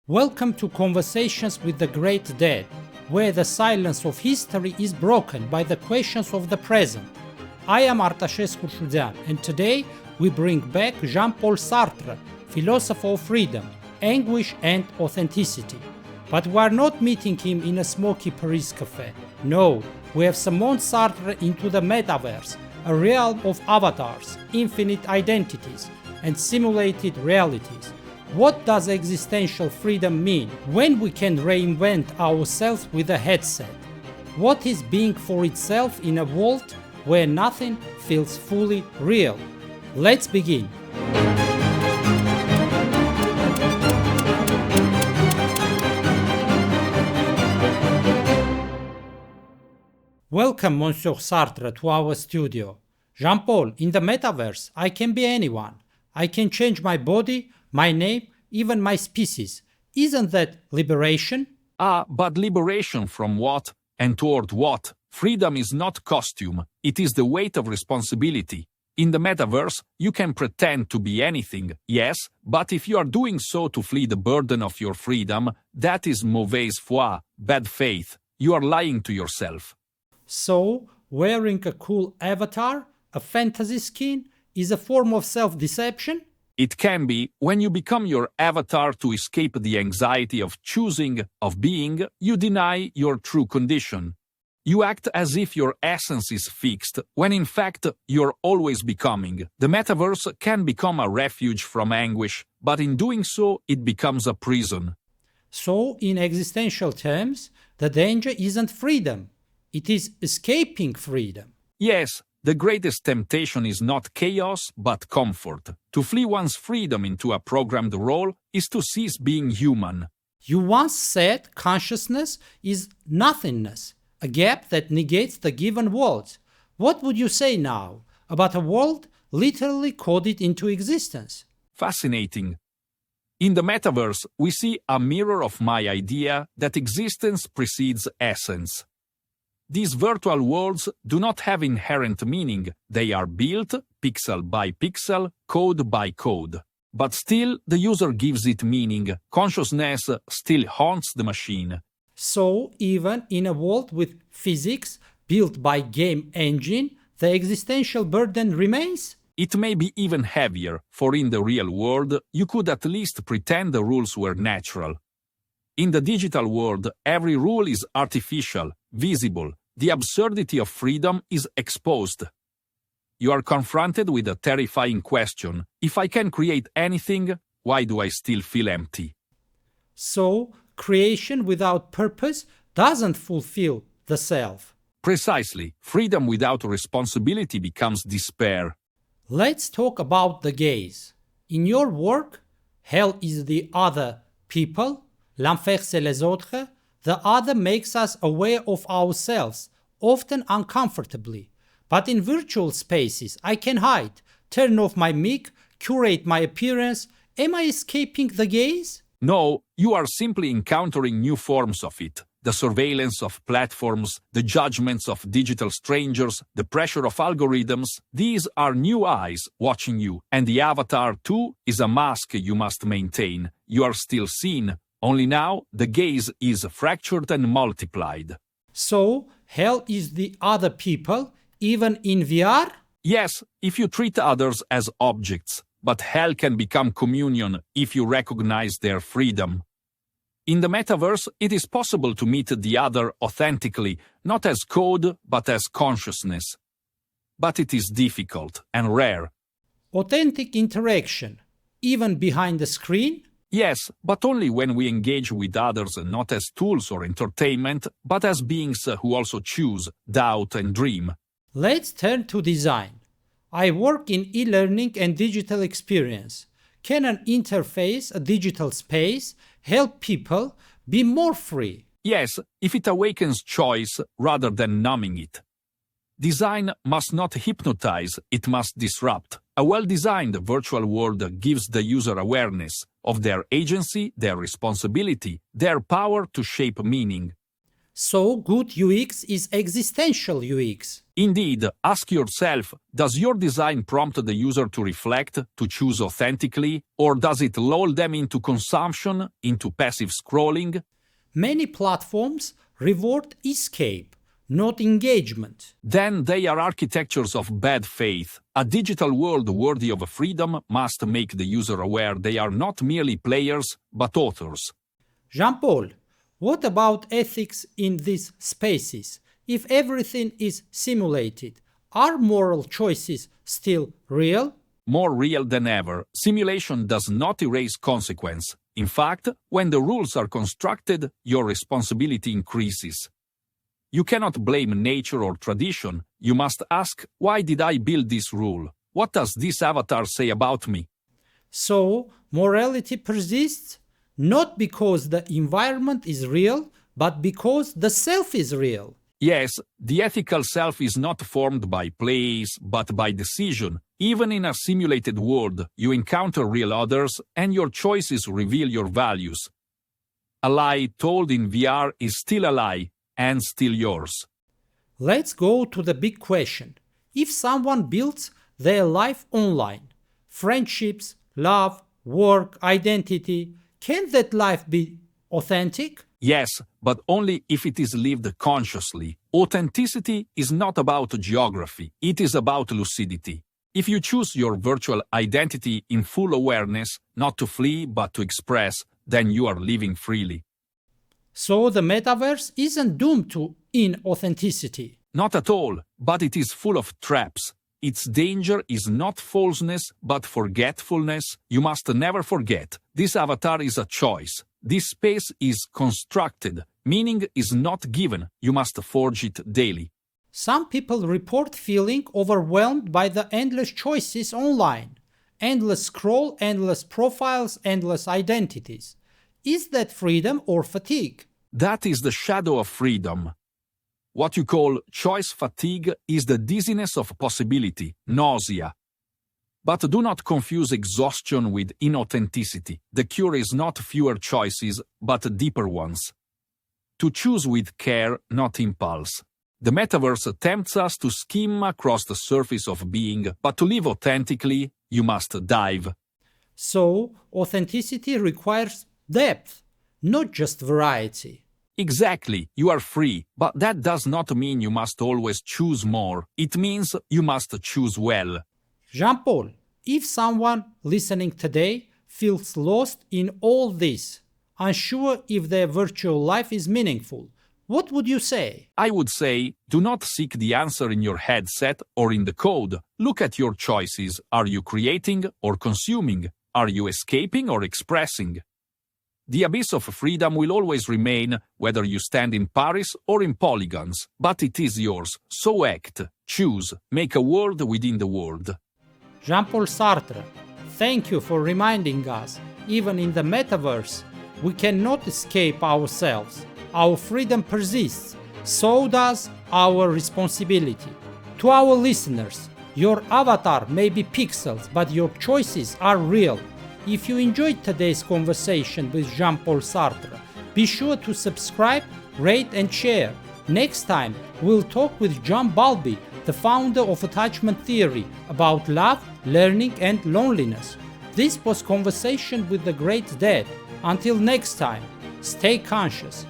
Welcome to Conversations with the Great Dead, where the silence of history is broken by the questions of the present. I am Artașescu Șudean, and today we bring back Jean-Paul Sartre, philosopher of freedom, anguish and authenticity. But we are not meeting him in a smoky Paris cafe. No, we have summoned Sartre into the metaverse, a realm of avatars, infinite identities, and simulated realities. What does existential freedom mean when we can reinvent ourselves with a headset? What is being for itself in a world where nothing feels fully real? Let's begin. Welcome, Monsieur Sartre, to our studio. Jean-Paul, in the metaverse, I can be anyone. I can change my body, my name, even my species. Isn't that liberation? But liberation from what and toward what? Freedom is not costume, it is the weight of responsibility. In the metaverse, you can pretend to be anything, yes, but if you are doing so to flee the burden of your freedom, that is mauvaise foi, bad faith. You are lying to yourself. So, wearing a cool avatar, a fantasy skin, is a form of self-deception? It can be. When you become your avatar to escape the anxiety of choosing, of being, you deny your true condition. You act as if your essence is fixed, when in fact you're always becoming. The metaverse can become a refuge from anguish, but in doing so, it becomes a prison. So, in existential terms, the danger isn't freedom. It is escaping freedom. Yes. The greatest temptation is not chaos, but comfort. To flee one's freedom into a programmed role is to cease being human. You once said consciousness is nothingness, a gap that negates the given world. What would you say now about a world literally coded into existence? Fascinating. In the metaverse, we see a mirror of my idea that existence precedes essence. These virtual worlds do not have inherent meaning. They are built, pixel by pixel, code by code. But still, the user gives it meaning. Consciousness still haunts the machine. So, even in a world with physics built by game engine, the existential burden remains? It may be even heavier, for in the real world, you could at least pretend the rules were natural. In the digital world, every rule is artificial, visible. The absurdity of freedom is exposed. You are confronted with a terrifying question. If I can create anything, why do I still feel empty? So, creation without purpose doesn't fulfill the self. Precisely. Freedom without responsibility becomes despair. Let's talk about the gaze. In your work, hell is the other people. L'enfer c'est les autres. The other makes us aware of ourselves, often uncomfortably. But in virtual spaces, I can hide, turn off my mic, curate my appearance. Am I escaping the gaze? No, you are simply encountering new forms of it. The surveillance of platforms, the judgments of digital strangers, the pressure of algorithms, these are new eyes watching you. And the avatar, too, is a mask you must maintain. You are still seen. Only now, the gaze is fractured and multiplied. So, hell is the other people, even in VR? Yes, if you treat others as objects, but hell can become communion if you recognize their freedom. In the metaverse, it is possible to meet the other authentically, not as code, but as consciousness. But it is difficult and rare. Authentic interaction, even behind the screen? Yes, but only when we engage with others not as tools or entertainment, but as beings who also choose, doubt and dream. Let's turn to design. I work in e-learning and digital experience. Can an interface, a digital space, help people be more free? Yes, if it awakens choice rather than numbing it. Design must not hypnotize, it must disrupt. A well-designed virtual world gives the user awareness of their agency, their responsibility, their power to shape meaning. So good UX is existential UX. Indeed, ask yourself, does your design prompt the user to reflect, to choose authentically, or does it lull them into consumption, into passive scrolling? Many platforms reward escape, not engagement. Then they are architectures of bad faith. A digital world worthy of freedom must make the user aware they are not merely players, but authors. Jean-Paul, what about ethics in these spaces? If everything is simulated, are moral choices still real? More real than ever, simulation does not erase consequence. In fact, when the rules are constructed, your responsibility increases. You cannot blame nature or tradition. You must ask, why did I build this rule? What does this avatar say about me? So, morality persists not because the environment is real, but because the self is real. Yes, the ethical self is not formed by place, but by decision. Even in a simulated world, you encounter real others, and your choices reveal your values. A lie told in VR is still a lie, and still yours. Let's go to the big question. If someone builds their life online, friendships, love, work, identity, can that life be authentic? Yes, but only if it is lived consciously. Authenticity is not about geography, it is about lucidity. If you choose your virtual identity in full awareness, not to flee but to express, then you are living freely. So the metaverse isn't doomed to inauthenticity. Not at all, but it is full of traps. Its danger is not falseness, but forgetfulness. You must never forget. This avatar is a choice. This space is constructed. Meaning is not given. You must forge it daily. Some people report feeling overwhelmed by the endless choices online. Endless scroll, endless profiles, endless identities. Is that freedom or fatigue? That is the shadow of freedom. What you call choice fatigue is the dizziness of possibility, nausea. But do not confuse exhaustion with inauthenticity. The cure is not fewer choices, but deeper ones. To choose with care, not impulse. The metaverse tempts us to skim across the surface of being, but to live authentically, you must dive. So, authenticity requires depth, not just variety. Exactly, you are free, but that does not mean you must always choose more. It means you must choose well. Jean-Paul, if someone listening today feels lost in all this, unsure if their virtual life is meaningful, what would you say? I would say, do not seek the answer in your headset or in the code. Look at your choices. Are you creating or consuming? Are you escaping or expressing? The abyss of freedom will always remain, whether you stand in Paris or in polygons, but it is yours, so act, choose, make a world within the world. Jean-Paul Sartre, thank you for reminding us, even in the metaverse, we cannot escape ourselves. Our freedom persists, so does our responsibility. To our listeners, your avatar may be pixels, but your choices are real. If you enjoyed today's conversation with Jean-Paul Sartre, be sure to subscribe, rate and share. Next time, we'll talk with John Bowlby, the founder of attachment theory, about love, learning and loneliness. This was Conversation with the Great Dead. Until next time, stay conscious.